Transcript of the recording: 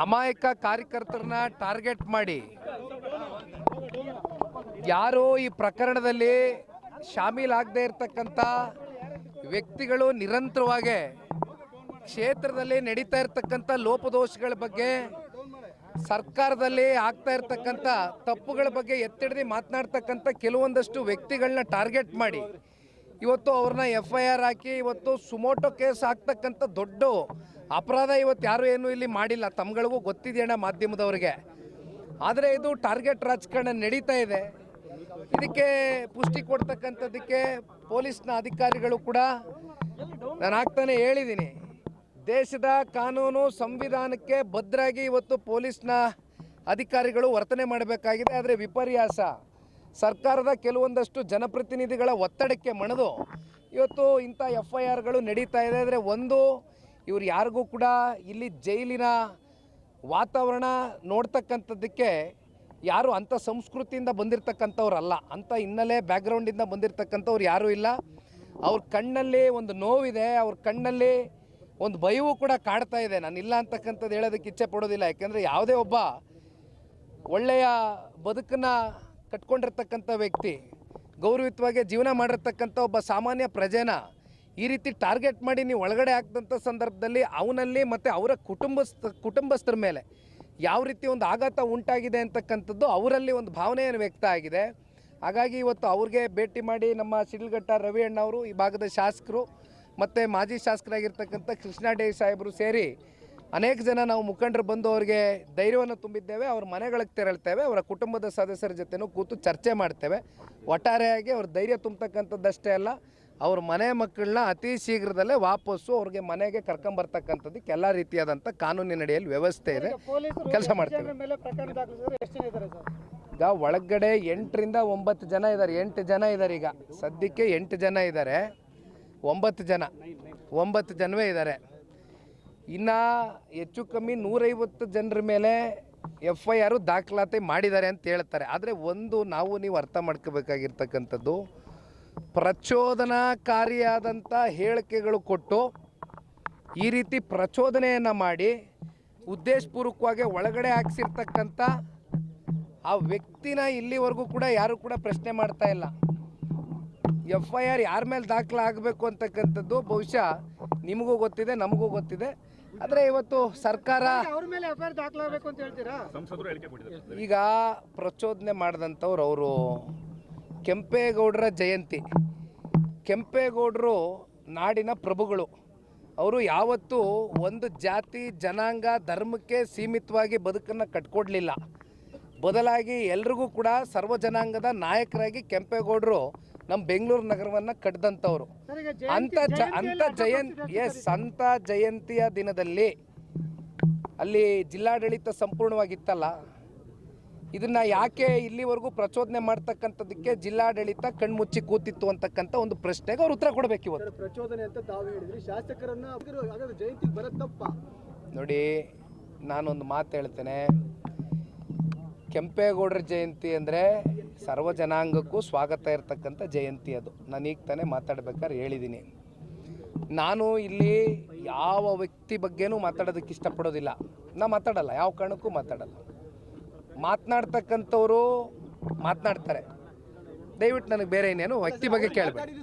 ಅಮಾಯಕ ಕಾರ್ಯಕರ್ತರನ್ನ ಟಾರ್ಗೆಟ್ ಮಾಡಿ ಯಾರು ಈ ಪ್ರಕರಣದಲ್ಲಿ ಶಾಮೀಲಾಗದೇ ಇರತಕ್ಕಂಥ ವ್ಯಕ್ತಿಗಳು ನಿರಂತರವಾಗಿ ಕ್ಷೇತ್ರದಲ್ಲಿ ನಡೀತಾ ಇರತಕ್ಕಂಥ ಲೋಪದೋಷಗಳ ಬಗ್ಗೆ, ಸರ್ಕಾರದಲ್ಲಿ ಆಗ್ತಾ ಇರತಕ್ಕಂಥ ತಪ್ಪುಗಳ ಬಗ್ಗೆ ಎತ್ತಿಡಿದು ಮಾತನಾಡ್ತಕ್ಕಂಥ ಕೆಲವೊಂದಷ್ಟು ವ್ಯಕ್ತಿಗಳನ್ನ ಟಾರ್ಗೆಟ್ ಮಾಡಿ ಇವತ್ತು ಅವ್ರನ್ನ FIR ಹಾಕಿ ಇವತ್ತು ಸುಮೋಟೋ ಕೇಸ್ ಹಾಕ್ತಕ್ಕಂಥ ದೊಡ್ಡ ಅಪರಾಧ ಇವತ್ತು ಯಾರು ಏನೂ ಇಲ್ಲಿ ಮಾಡಿಲ್ಲ. ತಮ್ಗಳಿಗೂ ಗೊತ್ತಿದೆಯಣ್ಣ ಮಾಧ್ಯಮದವ್ರಿಗೆ. ಆದರೆ ಇದು ಟಾರ್ಗೆಟ್ ರಾಜಕಾರಣ ನಡೀತಾ ಇದೆ. ಇದಕ್ಕೆ ಪುಷ್ಟಿ ಕೊಡ್ತಕ್ಕಂಥದ್ದಕ್ಕೆ ಪೊಲೀಸ್ನ ಅಧಿಕಾರಿಗಳು ಕೂಡ ನಾನು ಆಗ್ತಾನೆ ಹೇಳಿದ್ದೀನಿ, ದೇಶದ ಕಾನೂನು ಸಂವಿಧಾನಕ್ಕೆ ಬದ್ಧರಾಗಿ ಇವತ್ತು ಪೊಲೀಸ್ನ ಅಧಿಕಾರಿಗಳು ವರ್ತನೆ ಮಾಡಬೇಕಾಗಿದೆ. ಆದರೆ ವಿಪರ್ಯಾಸ ಸರ್ಕಾರದ ಕೆಲವೊಂದಷ್ಟು ಜನಪ್ರತಿನಿಧಿಗಳ ಒತ್ತಡಕ್ಕೆ ಮಣಿದು ಇವತ್ತು ಇಂಥ FIRಗಳು ನಡೀತಾ ಇದೆ. ಆದರೆ ಒಂದು, ಇವ್ರು ಯಾರಿಗೂ ಕೂಡ ಇಲ್ಲಿ ಜೈಲಿನ ವಾತಾವರಣ ನೋಡ್ತಕ್ಕಂಥದ್ದಕ್ಕೆ ಯಾರು ಅಂಥ ಸಂಸ್ಕೃತಿಯಿಂದ ಬಂದಿರತಕ್ಕಂಥವ್ರಲ್ಲ, ಅಂಥ ಹಿನ್ನೆಲೆ ಬ್ಯಾಕ್ಗ್ರೌಂಡಿಂದ ಬಂದಿರತಕ್ಕಂಥವ್ರು ಯಾರೂ ಇಲ್ಲ. ಅವ್ರ ಕಣ್ಣಲ್ಲಿ ಒಂದು ನೋವಿದೆ, ಅವ್ರ ಕಣ್ಣಲ್ಲಿ ಒಂದು ಭಯವೂ ಕೂಡ ಕಾಡ್ತಾ ಇದೆ. ನಾನು ಇಲ್ಲ ಅಂತಕ್ಕಂಥದ್ದು ಹೇಳೋದಕ್ಕೆ ಇಚ್ಛೆ ಪಡೋದಿಲ್ಲ. ಯಾಕೆಂದರೆ ಯಾವುದೇ ಒಬ್ಬ ಒಳ್ಳೆಯ ಬದುಕನ್ನು ಕಟ್ಕೊಂಡಿರ್ತಕ್ಕಂಥ ವ್ಯಕ್ತಿ, ಗೌರವಯುತವಾಗಿ ಜೀವನ ಮಾಡಿರ್ತಕ್ಕಂಥ ಒಬ್ಬ ಸಾಮಾನ್ಯ ಪ್ರಜೆನ ಈ ರೀತಿ ಟಾರ್ಗೆಟ್ ಮಾಡಿ ನೀವು ಒಳಗಡೆ ಹಾಕಿದಂಥ ಸಂದರ್ಭದಲ್ಲಿ ಅವನಲ್ಲಿ ಮತ್ತು ಅವರ ಕುಟುಂಬಸ್ಥರ ಮೇಲೆ ಯಾವ ರೀತಿ ಒಂದು ಆಘಾತ ಉಂಟಾಗಿದೆ ಅಂತಕ್ಕಂಥದ್ದು ಅವರಲ್ಲಿ ಒಂದು ಭಾವನೆಯನ್ನು ವ್ಯಕ್ತ ಆಗಿದೆ. ಹಾಗಾಗಿ ಇವತ್ತು ಅವ್ರಿಗೆ ಭೇಟಿ ಮಾಡಿ ನಮ್ಮ ಶಿಡ್ಲಘಟ್ಟ ರವಿ ಅಣ್ಣವರು, ಈ ಭಾಗದ ಶಾಸಕರು ಮತ್ತು ಮಾಜಿ ಶಾಸಕರಾಗಿರ್ತಕ್ಕಂಥ ಕೃಷ್ಣಾಡೆ ಸಾಹೇಬರು ಸೇರಿ ಅನೇಕ ಜನ ನಾವು ಮುಖಂಡರು ಬಂದು ಅವ್ರಿಗೆ ಧೈರ್ಯವನ್ನು ತುಂಬಿದ್ದೇವೆ. ಅವ್ರ ಮನೆಗಳಿಗೆ ತೆರಳ್ತೇವೆ, ಅವರ ಕುಟುಂಬದ ಸದಸ್ಯರ ಜೊತೆನೂ ಕೂತು ಚರ್ಚೆ ಮಾಡ್ತೇವೆ. ಒಟ್ಟಾರೆಯಾಗಿ ಅವ್ರ ಧೈರ್ಯ ತುಂಬತಕ್ಕಂಥದ್ದಷ್ಟೇ ಅಲ್ಲ, ಅವ್ರ ಮನೆ ಮಕ್ಕಳನ್ನ ಅತಿ ಶೀಘ್ರದಲ್ಲೇ ವಾಪಸ್ಸು ಅವ್ರಿಗೆ ಮನೆಗೆ ಕರ್ಕೊಂಬರ್ತಕ್ಕಂಥದ್ದಕ್ಕೆ ಎಲ್ಲ ರೀತಿಯಾದಂಥ ಕಾನೂನಿನಡಿಯಲ್ಲಿ ವ್ಯವಸ್ಥೆ ಇದೆ, ಕೆಲಸ ಮಾಡ್ತೇವೆ. ಈಗ ಒಳಗಡೆ 8 ರಿಂದ 9 ಜನ ಇದ್ದಾರೆ. 8 ಜನ ಇದ್ದಾರೆ. ಈಗ ಸದ್ಯಕ್ಕೆ 8 ಜನ ಇದ್ದಾರೆ. 9 ಜನವೇ ಇದ್ದಾರೆ. ಇನ್ನು ಹೆಚ್ಚು ಕಮ್ಮಿ 150 ಜನರ ಮೇಲೆ FIR ದಾಖಲಾತಿ ಮಾಡಿದ್ದಾರೆ ಅಂತ ಹೇಳ್ತಾರೆ. ಆದರೆ ಒಂದು ನೀವು ಅರ್ಥ ಮಾಡ್ಕೋಬೇಕಾಗಿರ್ತಕ್ಕಂಥದ್ದು, ಪ್ರಚೋದನಾಕಾರಿಯಾದಂಥ ಹೇಳಿಕೆಗಳು ಕೊಟ್ಟು ಈ ರೀತಿ ಪ್ರಚೋದನೆಯನ್ನು ಮಾಡಿ ಉದ್ದೇಶಪೂರ್ವಕವಾಗಿ ಒಳಗಡೆ ಹಾಕ್ಸಿರ್ತಕ್ಕಂಥ ಆ ವ್ಯಕ್ತಿನ ಇಲ್ಲಿವರೆಗೂ ಕೂಡ ಯಾರೂ ಕೂಡ ಪ್ರಶ್ನೆ ಮಾಡ್ತಾ ಇಲ್ಲ. FIR ಯಾರ ಮೇಲೆ ದಾಖಲಾಗಬೇಕು ಅಂತಕ್ಕಂಥದ್ದು ಬಹುಶಃ ನಿಮಗೂ ಗೊತ್ತಿದೆ, ನಮಗೂ ಗೊತ್ತಿದೆ. ಆದರೆ ಇವತ್ತು ಸರ್ಕಾರ ಈಗ ಪ್ರಚೋದನೆ ಮಾಡಿದಂಥವ್ರು ಅವರು ಕೆಂಪೇಗೌಡರ ಜಯಂತಿ. ಕೆಂಪೇಗೌಡರು ನಾಡಿನ ಪ್ರಭುಗಳು. ಅವರು ಯಾವತ್ತೂ ಒಂದು ಜಾತಿ ಜನಾಂಗ ಧರ್ಮಕ್ಕೆ ಸೀಮಿತವಾಗಿ ಬದುಕನ್ನು ಕಟ್ಕೊಡ್ಲಿಲ್ಲ. ಬದಲಾಗಿ ಎಲ್ರಿಗೂ ಕೂಡ ಸರ್ವ ಜನಾಂಗದ ನಾಯಕರಾಗಿ ಕೆಂಪೇಗೌಡರು ನಮ್ಮ ಬೆಂಗಳೂರು ನಗರವನ್ನು ಕಟ್ಟಿದಂಥವ್ರು. ಅಂಥ ಜಯಂತಿಯ ದಿನದಲ್ಲಿ ಅಲ್ಲಿ ಜಿಲ್ಲಾಡಳಿತ ಸಂಪೂರ್ಣವಾಗಿತ್ತಲ್ಲ, ಇದನ್ನು ಯಾಕೆ ಇಲ್ಲಿವರೆಗೂ ಪ್ರಚೋದನೆ ಮಾಡ್ತಕ್ಕಂಥದ್ದಕ್ಕೆ ಜಿಲ್ಲಾಡಳಿತ ಕಣ್ಮುಚ್ಚಿ ಕೂತಿತ್ತು ಅಂತಕ್ಕಂಥ ಒಂದು ಪ್ರಶ್ನೆಗೆ ಅವ್ರು ಉತ್ತರ ಕೊಡಬೇಕು. ಇವತ್ತು ಪ್ರಚೋದನೆ ಅಂತ ತಾವು ಹೇಳಿದ್ರಿ, ಶಾಸಕರನ್ನ ಜಯಂತಿ ಬರತ್ತಪ್ಪ. ನೋಡಿ, ನಾನೊಂದು ಮಾತು ಹೇಳ್ತೇನೆ. ಕೆಂಪೇಗೌಡರ ಜಯಂತಿ ಅಂದರೆ ಸರ್ವ ಜನಾಂಗಕ್ಕೂ ಸ್ವಾಗತ ಇರತಕ್ಕಂಥ ಜಯಂತಿ. ಅದು ನಾನು ಈಗ ತಾನೇ ಮಾತಾಡ್ಬೇಕಾದ್ರೆ ಹೇಳಿದ್ದೀನಿ. ನಾನು ಇಲ್ಲಿ ಯಾವ ವ್ಯಕ್ತಿ ಬಗ್ಗೆನೂ ಮಾತಾಡೋದಕ್ಕೆ ಇಷ್ಟಪಡೋದಿಲ್ಲ. ನಾನು ಮಾತಾಡಲ್ಲ, ಯಾವ ಕಾರಣಕ್ಕೂ ಮಾತಾಡಲ್ಲ. ಮಾತನಾಡ್ತಕ್ಕಂಥವ್ರು ಮಾತನಾಡ್ತಾರೆ. ದಯವಿಟ್ಟು ನನಗೆ ಬೇರೆ ಇನ್ನೇನು ವ್ಯಕ್ತಿ ಬಗ್ಗೆ ಕೇಳಬೇಡಿ.